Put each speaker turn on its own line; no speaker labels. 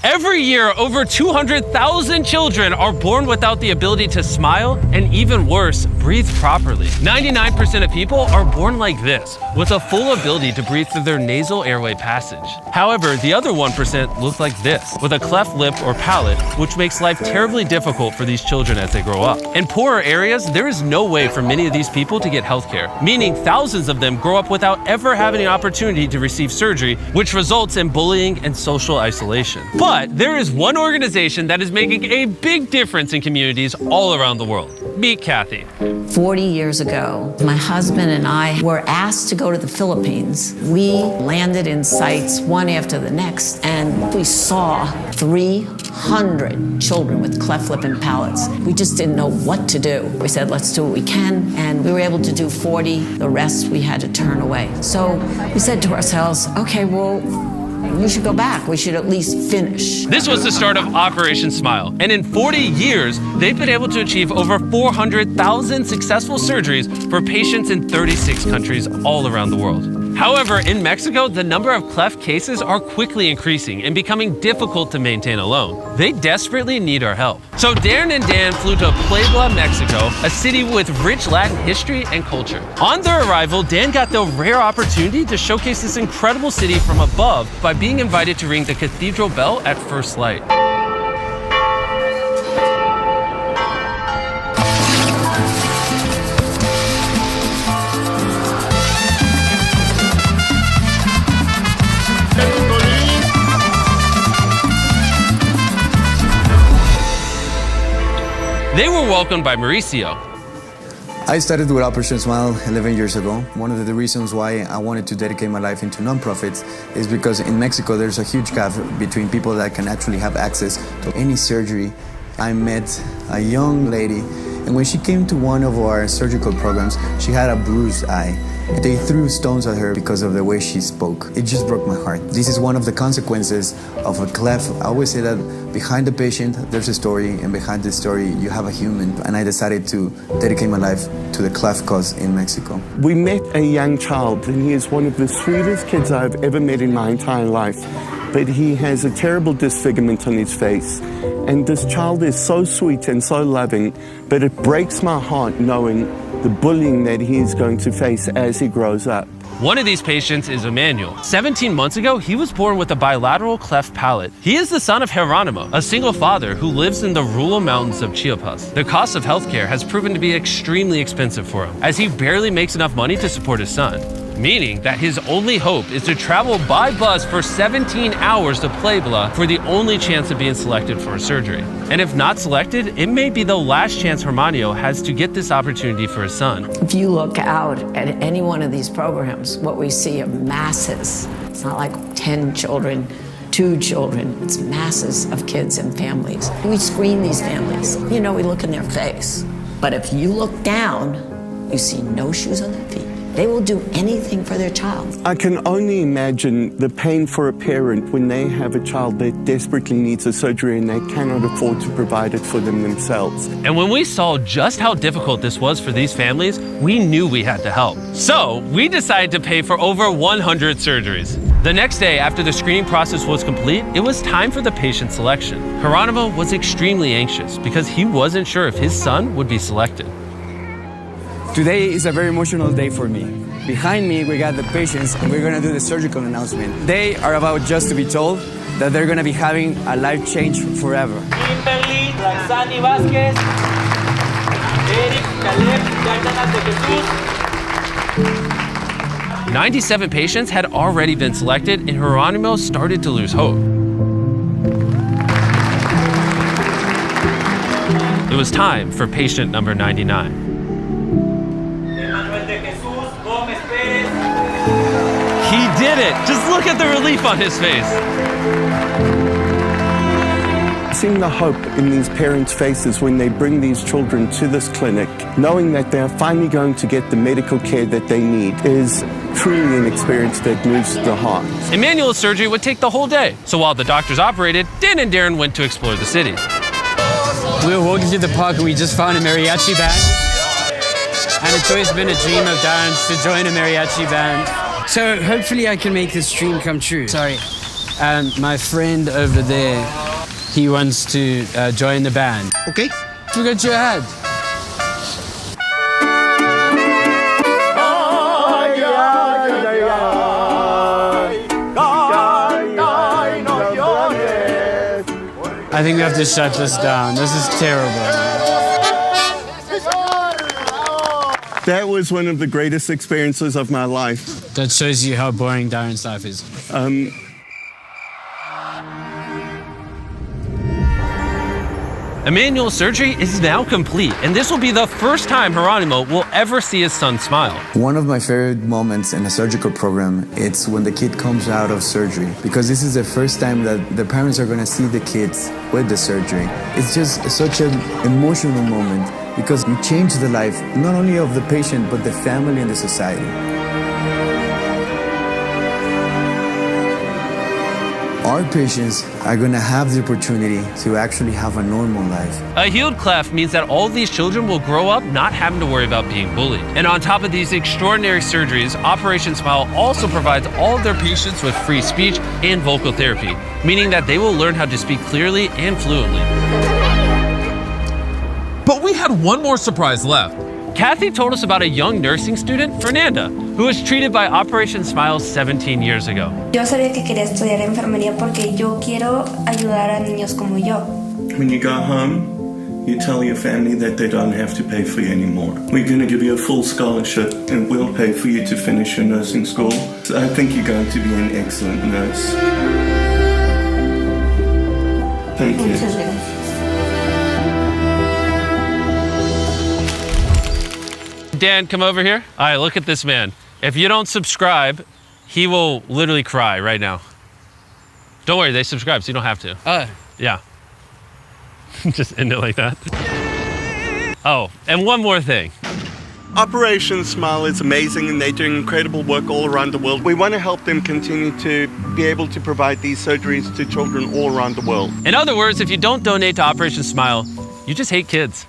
Every year, over 200,000 children are born without the ability to smile and, even worse, breathe properly. 99% of people are born like this, with a full ability to breathe through their nasal airway passage. However, the other 1% look like this, with a cleft lip or palate, which makes life terribly difficult for these children as they grow up. In poorer areas, there is no way for many of these people to get healthcare, meaning thousands of them grow up without ever having an opportunity to receive surgery, which results in bullying and social isolation. But there is one organization that is making a big difference in communities all around the world. Meet Kathy.
40 years ago, my husband and I were asked to go to the Philippines. We landed in sites one after the next, and we saw 300 children with cleft lip and palates. We just didn't know what to do. We said, let's do what we can, and we were able to do 40. The rest we had to turn away. So we said to ourselves, okay, well, we should go back. We should at least finish.
This was the start of Operation Smile, and in 40 years, they've been able to achieve over 400,000 successful surgeries for patients in 36 countries all around the world. However, in Mexico, the number of cleft cases are quickly increasing and becoming difficult to maintain alone. They desperately need our help. So Darren and Dan flew to Puebla, Mexico, a city with rich Latin history and culture. On their arrival, Dan got the rare opportunity to showcase this incredible city from above by being invited to ring the cathedral bell at first light. They were welcomed by Mauricio.
I started with Operation Smile 11 years ago. One of the reasons why I wanted to dedicate my life into nonprofits is because in Mexico there's a huge gap between people that can actually have access to any surgery. I met a young lady, and when she came to one of our surgical programs, she had a bruised eye. They threw stones at her because of the way she spoke. It just broke my heart. This is one of the consequences of a cleft. I always say that behind the patient, there's a story, and behind the story, you have a human. And I decided to dedicate my life to the cleft cause in Mexico.
We met a young child, and he is one of the sweetest kids I've ever met in my entire life. But he has a terrible disfigurement on his face. And this child is so sweet and so loving, but it breaks my heart knowing the bullying that he is going to face as he grows up.
One of these patients is Emmanuel. 17 months ago, he was born with a bilateral cleft palate. He is the son of Geronimo, a single father who lives in the rural mountains of Chiapas. The cost of healthcare has proven to be extremely expensive for him, as he barely makes enough money to support his son, meaning that his only hope is to travel by bus for 17 hours to Puebla for the only chance of being selected for a surgery. And if not selected, it may be the last chance Hermanio has to get this opportunity for his son.
If you look out at any one of these programs, what we see are masses. It's not like 10 children, 2 children. It's masses of kids and families. We screen these families. You know, we look in their face. But if you look down, you see no shoes on their feet. They will do anything for their child.
I can only imagine the pain for a parent when they have a child that desperately needs a surgery and they cannot afford to provide it for them themselves.
And when we saw just how difficult this was for these families, we knew we had to help. So we decided to pay for over 100 surgeries. The next day, after the screening process was complete, it was time for the patient selection. Geronimo was extremely anxious because he wasn't sure if his son would be selected.
Today is a very emotional day for me. Behind me, we got the patients, and we're gonna do the surgical announcement. They are about just to be told that they're gonna be having a life change forever.
Kimberly, Roxani Vázquez, Eric, Caleb, Cárdenas de Jesus.
97 patients had already been selected, and Geronimo started to lose hope. It was time for patient number 99. He did it! Just look at the relief on his face.
Seeing the hope in these parents' faces when they bring these children to this clinic, knowing that they are finally going to get the medical care that they need, is truly an experience that moves the heart.
Emmanuel's surgery would take the whole day, so while the doctors operated, Dan and Darren went to explore the city.
We were walking through the park and we just found a mariachi band. And it's always been a dream of Darren's to join a mariachi band. So hopefully I can make this dream come true. Sorry. and my friend over there, he wants to join the band.
Okay.
Forget your hat. I think we have to shut this down. This is terrible.
That was one of the greatest experiences of my life.
That shows you how boring Darren's life is.
Emmanuel's surgery is now complete, and this will be the first time Geronimo will ever see his son smile.
One of my favorite moments in a surgical program, it's when the kid comes out of surgery, because this is the first time that the parents are going to see the kids with the surgery. It's just such an emotional moment because you change the life not only of the patient but the family and the society. Our patients are going to have the opportunity to actually have a normal life.
A healed cleft means that all these children will grow up not having to worry about being bullied. And on top of these extraordinary surgeries, Operation Smile also provides all of their patients with free speech and vocal therapy, meaning that they will learn how to speak clearly and fluently.
But we had one more surprise left.
Kathy told us about a young nursing student, Fernanda, who was treated by Operation Smile 17 years ago.
Yo sabía que quería estudiar enfermería porque yo quiero ayudar a niños como yo.
When you go home, you tell your family that they don't have to pay for you anymore. We're going to give you a full scholarship and we'll pay for you to finish your nursing school. So I think you're going to be an excellent nurse. Thank you.
Muchas gracias.
Dan, come over here. All right, look at this man. If you don't subscribe, he will literally cry right now. Don't worry, they subscribe, so you don't have to. Yeah. Just end it like that. Oh, and one more thing.
Operation Smile is amazing and they're doing incredible work all around the world. We want to help them continue to be able to provide these surgeries to children all around the world.
In other words, if you don't donate to Operation Smile, you just hate kids.